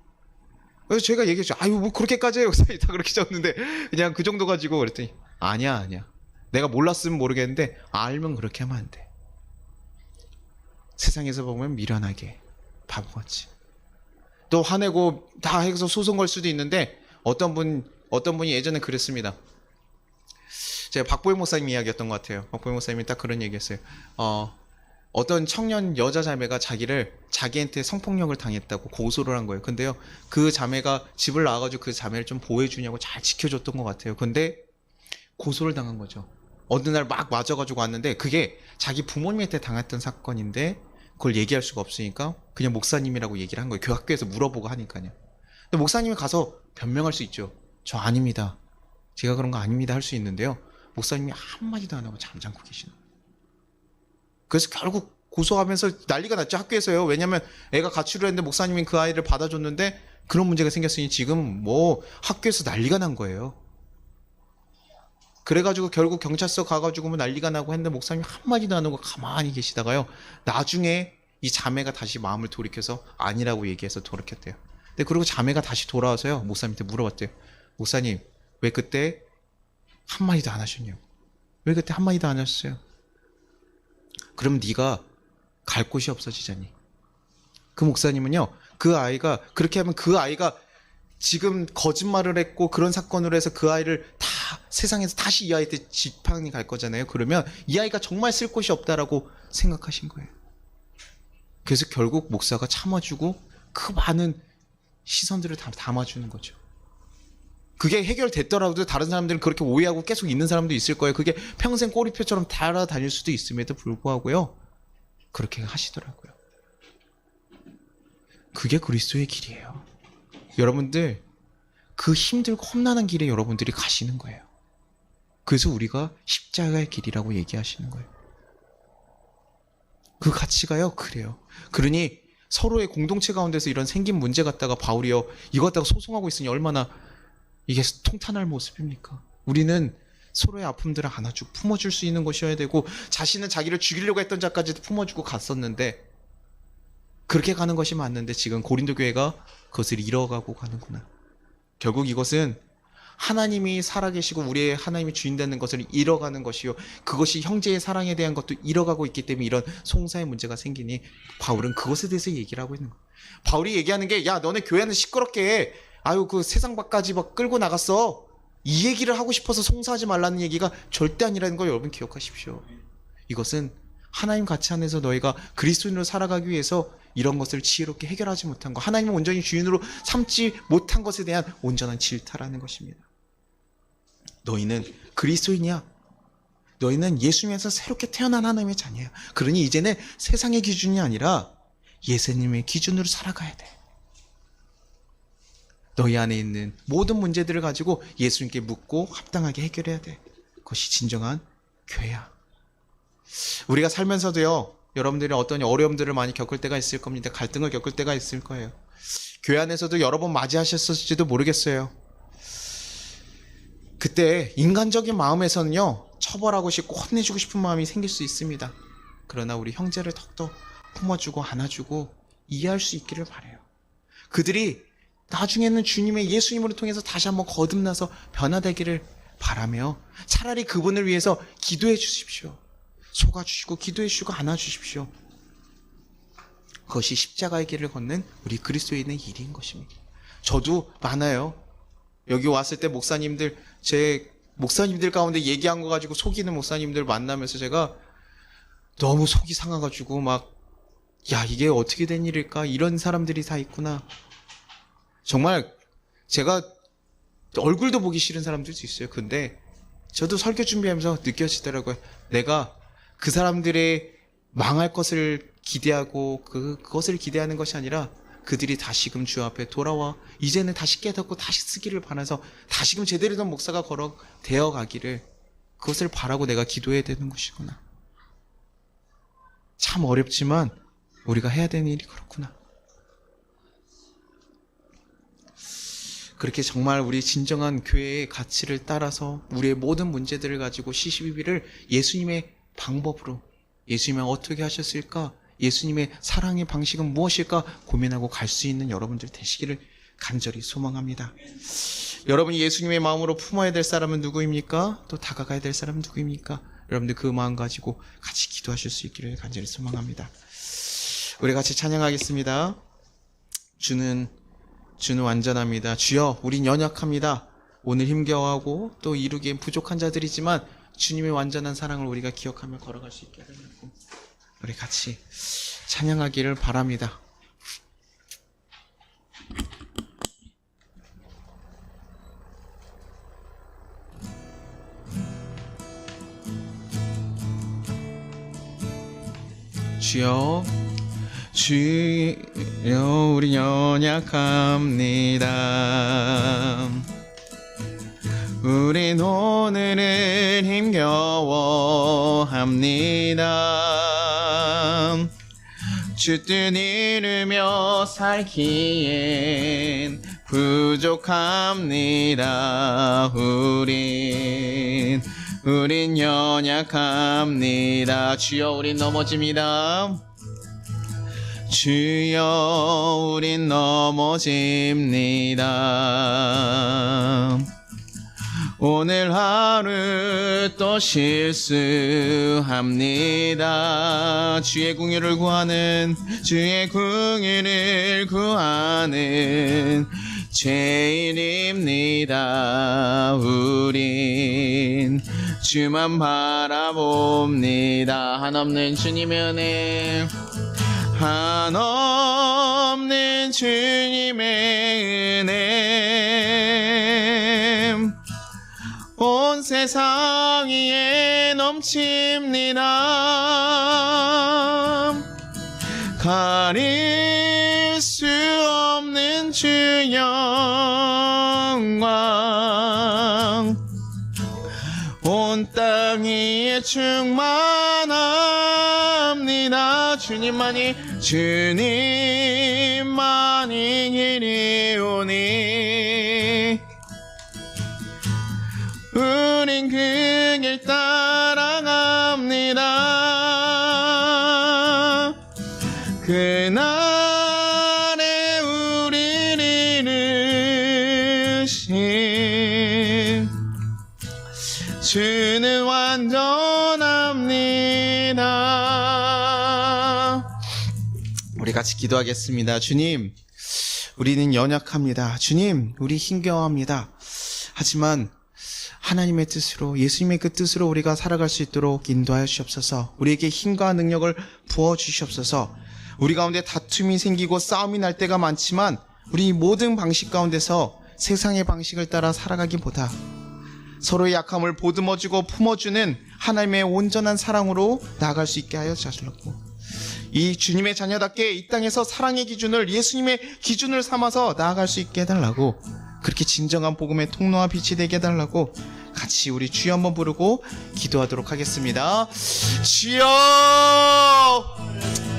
그래서 제가 얘기했죠. 아유 뭐 그렇게까지 해요. 다 그렇게 적는데 그냥 그 정도 가지고. 그랬더니 아니야. 내가 몰랐으면 모르겠는데 알면 그렇게 하면 안 돼. 세상에서 보면 미련하게 바보같이 또 화내고 다 해서 소송 걸 수도 있는데, 어떤 분이 예전에 그랬습니다. 제가 박보영 목사님 이야기였던 것 같아요. 박보영 목사님이 딱 그런 얘기했어요. 어떤 청년 여자 자매가 자기한테 성폭력을 당했다고 고소를 한 거예요. 근데요, 그 자매가 집을 나와가지고 그 자매를 좀 보호해주냐고 잘 지켜줬던 것 같아요. 근데 고소를 당한 거죠. 어느 날 막 맞아가지고 왔는데, 그게 자기 부모님한테 당했던 사건인데 그걸 얘기할 수가 없으니까 그냥 목사님이라고 얘기를 한 거예요. 그 학교에서 물어보고 하니까요. 근데 목사님이 가서 변명할 수 있죠. 저 아닙니다, 제가 그런 거 아닙니다 할 수 있는데요, 목사님이 한마디도 안 하고 잠잠고 계시는 거예요. 그래서 결국 고소하면서 난리가 났죠, 학교에서요. 왜냐면 애가 가출을 했는데 목사님이 그 아이를 받아줬는데 그런 문제가 생겼으니 지금 뭐 학교에서 난리가 난 거예요. 그래가지고 결국 경찰서 가가지고 뭐 난리가 나고 했는데 목사님이 한마디도 안 하고 가만히 계시다가요, 나중에 이 자매가 다시 마음을 돌이켜서 아니라고 얘기해서 돌이켰대요. 근데 그리고 자매가 다시 돌아와서요, 목사님한테 물어봤대요. 목사님 왜 그때 한마디도 안 하셨냐고. 왜 그때 한마디도 안 하셨어요? 그럼 네가 갈 곳이 없어지잖니. 그 목사님은요, 그 아이가 그렇게 하면 그 아이가 지금 거짓말을 했고 그런 사건으로 해서 그 아이를 다 세상에서 다시 이 아이한테 지팡이 갈 거잖아요. 그러면 이 아이가 정말 쓸 곳이 없다라고 생각하신 거예요. 그래서 결국 목사가 참아주고 그 많은 시선들을 다 담아주는 거죠. 그게 해결됐더라도 다른 사람들은 그렇게 오해하고 계속 있는 사람도 있을 거예요. 그게 평생 꼬리표처럼 달아다닐 수도 있음에도 불구하고요, 그렇게 하시더라고요. 그게 그리스도의 길이에요. 여러분들 그 힘들고 험난한 길에 여러분들이 가시는 거예요. 그래서 우리가 십자가의 길이라고 얘기하시는 거예요. 그 가치가요, 그래요. 그러니 서로의 공동체 가운데서 이런 생긴 문제 갖다가 바울이요, 이거 갖다가 소송하고 있으니 얼마나 이게 통탄할 모습입니까? 우리는 서로의 아픔들을 안아주고 품어줄 수 있는 것이어야 되고, 자신은 자기를 죽이려고 했던 자까지도 품어주고 갔었는데, 그렇게 가는 것이 맞는데 지금 고린도 교회가 그것을 잃어가고 가는구나. 결국 이것은 하나님이 살아계시고 우리의 하나님이 주인 되는 것을 잃어가는 것이요, 그것이 형제의 사랑에 대한 것도 잃어가고 있기 때문에 이런 송사의 문제가 생기니 바울은 그것에 대해서 얘기를 하고 있는 거예요. 바울이 얘기하는 게, 야 너네 교회는 시끄럽게 해, 아유 그 세상 밖까지 막 끌고 나갔어, 이 얘기를 하고 싶어서 송사하지 말라는 얘기가 절대 아니라는 걸 여러분 기억하십시오. 이것은 하나님 가치 안에서 너희가 그리스도인으로 살아가기 위해서 이런 것을 지혜롭게 해결하지 못한 것, 하나님을 온전히 주인으로 삼지 못한 것에 대한 온전한 질타라는 것입니다. 너희는 그리스도인이야. 너희는 예수님에서 새롭게 태어난 하나님의 자녀야. 그러니 이제는 세상의 기준이 아니라 예수님의 기준으로 살아가야 돼. 너희 안에 있는 모든 문제들을 가지고 예수님께 묻고 합당하게 해결해야 돼. 그것이 진정한 교회야. 우리가 살면서도요, 여러분들이 어떤 어려움들을 많이 겪을 때가 있을 겁니다. 갈등을 겪을 때가 있을 거예요. 교회 안에서도 여러 번 맞이하셨을지도 모르겠어요. 그때 인간적인 마음에서는요, 처벌하고 싶고 혼내주고 싶은 마음이 생길 수 있습니다. 그러나 우리 형제를 더욱더 품어주고 안아주고 이해할 수 있기를 바라요. 그들이 나중에는 주님의 예수님으로 통해서 다시 한번 거듭나서 변화되기를 바라며 차라리 그분을 위해서 기도해 주십시오. 속아주시고 기도해 주시고 안아주십시오. 그것이 십자가의 길을 걷는 우리 그리스도인의 일인 것입니다. 저도 많아요. 여기 왔을 때 제 목사님들 가운데 얘기한 거 가지고 속이는 목사님들 만나면서 제가 너무 속이 상해가지고 막, 야 이게 어떻게 된 일일까, 이런 사람들이 다 있구나. 정말 제가 얼굴도 보기 싫은 사람들도 있어요. 근데 저도 설교 준비하면서 느껴지더라고요. 내가 그 사람들의 망할 것을 기대하고 그것을 기대하는 것이 아니라 그들이 다시금 주 앞에 돌아와 이제는 다시 깨닫고 다시 쓰기를 바라서 다시금 제대로 된 목사가 되어 가기를, 그것을 바라고 내가 기도해야 되는 것이구나. 참 어렵지만 우리가 해야 되는 일이 그렇구나. 그렇게 정말 우리 진정한 교회의 가치를 따라서 우리의 모든 문제들을 가지고 시시비비를 예수님의 방법으로, 예수님은 어떻게 하셨을까, 예수님의 사랑의 방식은 무엇일까 고민하고 갈 수 있는 여러분들 되시기를 간절히 소망합니다. 여러분이 예수님의 마음으로 품어야 될 사람은 누구입니까? 또 다가가야 될 사람은 누구입니까? 여러분들 그 마음 가지고 같이 기도하실 수 있기를 간절히 소망합니다. 우리 같이 찬양하겠습니다. 주는 완전합니다. 주여 우린 연약합니다. 오늘 힘겨워하고 또 이루기엔 부족한 자들이지만 주님의 완전한 사랑을 우리가 기억하며 걸어갈 수 있게 해달라고 우리 같이 찬양하기를 바랍니다. 주여 우리 연약합니다. 우린 오늘은 힘겨워합니다. 주 뜻 이루며 살기엔 부족합니다. 우린 연약합니다. 주여 우린 넘어집니다. 주여 우린 넘어집니다. 오늘 하루 또 실수합니다. 주의 긍휼을 구하는 죄인입니다. 우린 주만 바라봅니다. 한없는 주님의 은혜, 한없는 주님의 은혜, 온 세상 위에 넘칩니다. 가릴 수 없는 주 영광 온 땅 위에 충만합니다. 주님만이 이리 오니 우린 그 길 따라갑니다. 그날에 우리를 이루신 주는 완전합니다. 우리 같이 기도하겠습니다. 주님, 우리는 연약합니다. 주님, 우리 힘겨워합니다. 하지만 하나님의 뜻으로, 예수님의 그 뜻으로 우리가 살아갈 수 있도록 인도하여 주시옵소서. 우리에게 힘과 능력을 부어 주시옵소서. 우리 가운데 다툼이 생기고 싸움이 날 때가 많지만 우리 모든 방식 가운데서 세상의 방식을 따라 살아가기보다 서로의 약함을 보듬어주고 품어주는 하나님의 온전한 사랑으로 나아갈 수 있게 하여 주시옵소서. 이 주님의 자녀답게 이 땅에서 사랑의 기준을 예수님의 기준을 삼아서 나아갈 수 있게 해달라고, 그렇게 진정한 복음의 통로와 빛이 되게 해달라고 같이 우리 주여 한번 부르고 기도하도록 하겠습니다. 주여!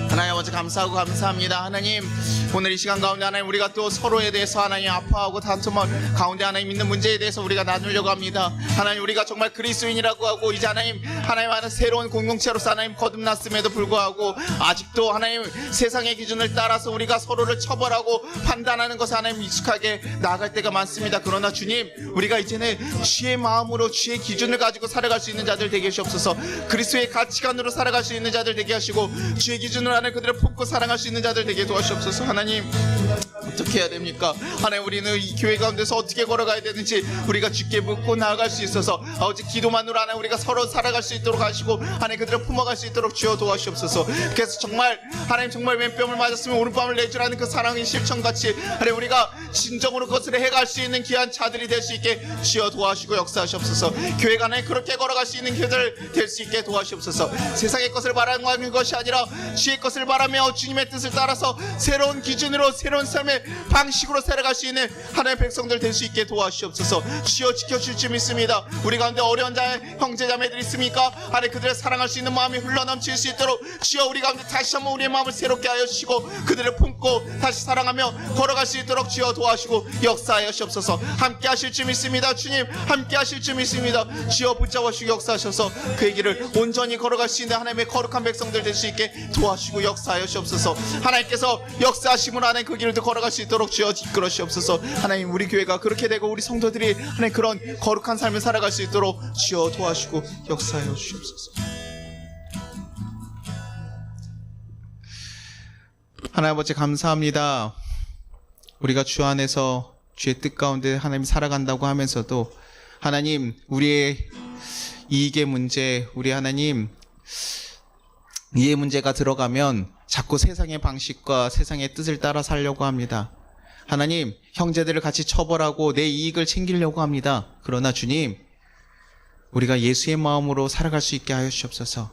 하나님 아버지 감사하고 감사합니다. 하나님, 오늘 이 시간 가운데 하나님 우리가 또 서로에 대해서 하나님 아파하고 다툼 가운데 하나님 있는 문제에 대해서 우리가 나누려고 합니다. 하나님, 우리가 정말 그리스도인이라고 하고 이제 하나님 하나님 새로운 공동체로서 하나님 거듭났음에도 불구하고 아직도 하나님 세상의 기준을 따라서 우리가 서로를 처벌하고 판단하는 것에 하나님 익숙하게 나아갈 때가 많습니다. 그러나 주님, 우리가 이제는 주의 마음으로 주의 기준을 가지고 살아갈 수 있는 자들 되게 하시옵소서. 그리스도의 가치관으로 살아갈 수 있는 자들 되게 하시고 주의 기준으로 하나님 그들을 품고 사랑할 수 있는 자들 되게 도와주시옵소서. 하나님, 어떻게 해야 됩니까? 하나님, 우리는 이 교회 가운데서 어떻게 걸어가야 되는지 우리가 주께 묻고 나아갈 수 있어서 아버지 기도만으로 하나님 우리가 서로 살아갈 수 있도록 하시고 하나님 그들을 품어갈 수 있도록 주여 도와주시옵소서. 그래서 정말 하나님 정말 왼뺨을 맞았으면 오른뺨을 내주라는 그 사랑의 실천같이 하나님 우리가 진정으로 그것을 해갈 수 있는 귀한 자들이 될 수 있게 주여 도와주시고 역사하시옵소서. 교회가 하나님 그렇게 걸어갈 수 있는 교회들 될 수 있게 도와주시옵소서. 세상의 것을 바라는 것이 아니라 주의 것을 바라며 주님의 뜻을 따라서 새로운 기준으로 새로운 삶의 방식으로 살아갈 수 있는 하나님의 백성들 될 수 있게 도와주시옵소서. 주여 지켜주실 줄 믿습니다. 우리 가운데 어려운 형제 자매들 있습니까? 하나님 그들을 사랑할 수 있는 마음이 흘러넘칠 수 있도록 주여 우리 가운데 다시 한번 우리의 마음을 새롭게 하여 주시고 그들을 품고 다시 사랑하며 걸어갈 수 있도록 주여 도와주시고 역사하여 주옵소서. 함께 하실 줄 믿습니다. 주님 함께 하실 줄 믿습니다. 주여 붙잡아 주시고 역사하셔서 그의 길을 온전히 걸어갈 수 있는 하나님의 거룩한 백성들 될 수 있게 도와주시고 역사하여 주옵소서. 하나님께서 역사하심으로 하나님 그 길을 걸어갈 수 있도록 주여 이끌어 주옵소서. 하나님, 우리 교회가 그렇게 되고 우리 성도들이 하나님 그런 거룩한 삶을 살아갈 수 있도록 주여 도와주시고 역사하여 주옵소서. 하나님 아버지 감사합니다. 우리가 주 안에서 주의 뜻 가운데 하나님 살아간다고 하면서도 하나님 우리의 이익의 문제, 우리 하나님 이해 문제가 들어가면 자꾸 세상의 방식과 세상의 뜻을 따라 살려고 합니다. 하나님, 형제들을 같이 처벌하고 내 이익을 챙기려고 합니다. 그러나 주님, 우리가 예수의 마음으로 살아갈 수 있게 하여 주시옵소서.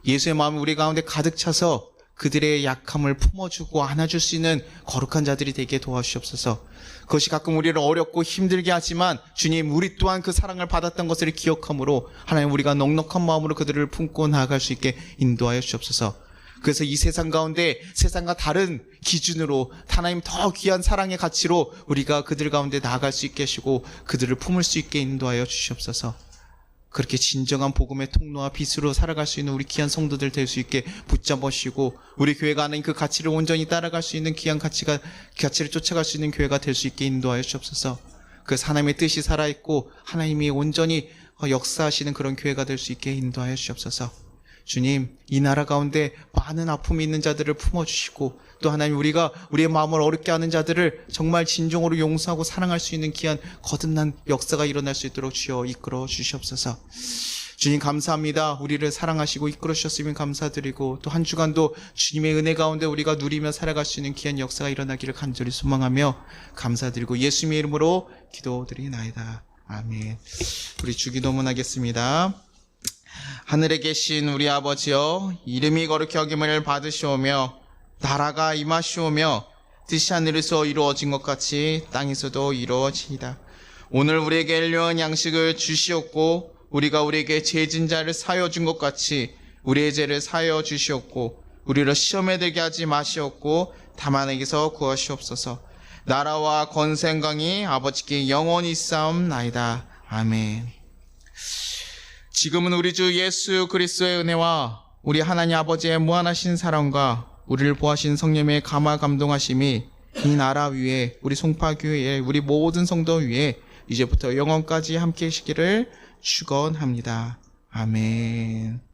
예수의 마음이 우리 가운데 가득 차서 그들의 약함을 품어주고 안아줄 수 있는 거룩한 자들이 되게 도와주시옵소서. 그것이 가끔 우리를 어렵고 힘들게 하지만 주님, 우리 또한 그 사랑을 받았던 것을 기억함으로 하나님 우리가 넉넉한 마음으로 그들을 품고 나아갈 수 있게 인도하여 주옵소서. 그래서 이 세상 가운데 세상과 다른 기준으로 하나님 더 귀한 사랑의 가치로 우리가 그들 가운데 나아갈 수 있게 하시고 그들을 품을 수 있게 인도하여 주시옵소서. 그렇게 진정한 복음의 통로와 빛으로 살아갈 수 있는 우리 귀한 성도들 될 수 있게 붙잡으시고 우리 교회가 하는 그 가치를 온전히 따라갈 수 있는 귀한 가치를 쫓아갈 수 있는 교회가 될 수 있게 인도하여 주옵소서. 그래서 하나님의 뜻이 살아있고 하나님이 온전히 역사하시는 그런 교회가 될 수 있게 인도하여 주옵소서. 주님, 이 나라 가운데 많은 아픔이 있는 자들을 품어주시고 또 하나님 우리가 우리의 마음을 어렵게 하는 자들을 정말 진정으로 용서하고 사랑할 수 있는 귀한 거듭난 역사가 일어날 수 있도록 주여 이끌어 주시옵소서. 주님 감사합니다. 우리를 사랑하시고 이끌어 주셨으면 감사드리고 또 한 주간도 주님의 은혜 가운데 우리가 누리며 살아갈 수 있는 귀한 역사가 일어나기를 간절히 소망하며 감사드리고 예수님의 이름으로 기도드리나이다. 아멘. 우리 주기도문 하겠습니다. 하늘에 계신 우리 아버지여, 이름이 거룩히 여김을 받으시오며 나라가 임하시오며 뜻이 하늘에서 이루어진 것 같이 땅에서도 이루어지이다. 오늘 우리에게 일용할 양식을 주시옵고 우리가 우리에게 죄진 자를 사하여 준 것 같이 우리의 죄를 사하여 주시옵고 우리를 시험에 들게 하지 마시옵고 다만 에게서 구하시옵소서. 나라와 권세 영광이 아버지께 영원히 있사옵나이다. 아멘. 지금은 우리 주 예수 그리스도의 은혜와 우리 하나님 아버지의 무한하신 사랑과 우리를 보하신 성령의 감화 감동하심이 이 나라 위에 우리 송파교회에 우리 모든 성도 위에 이제부터 영원까지 함께 하시기를 축원합니다. 아멘.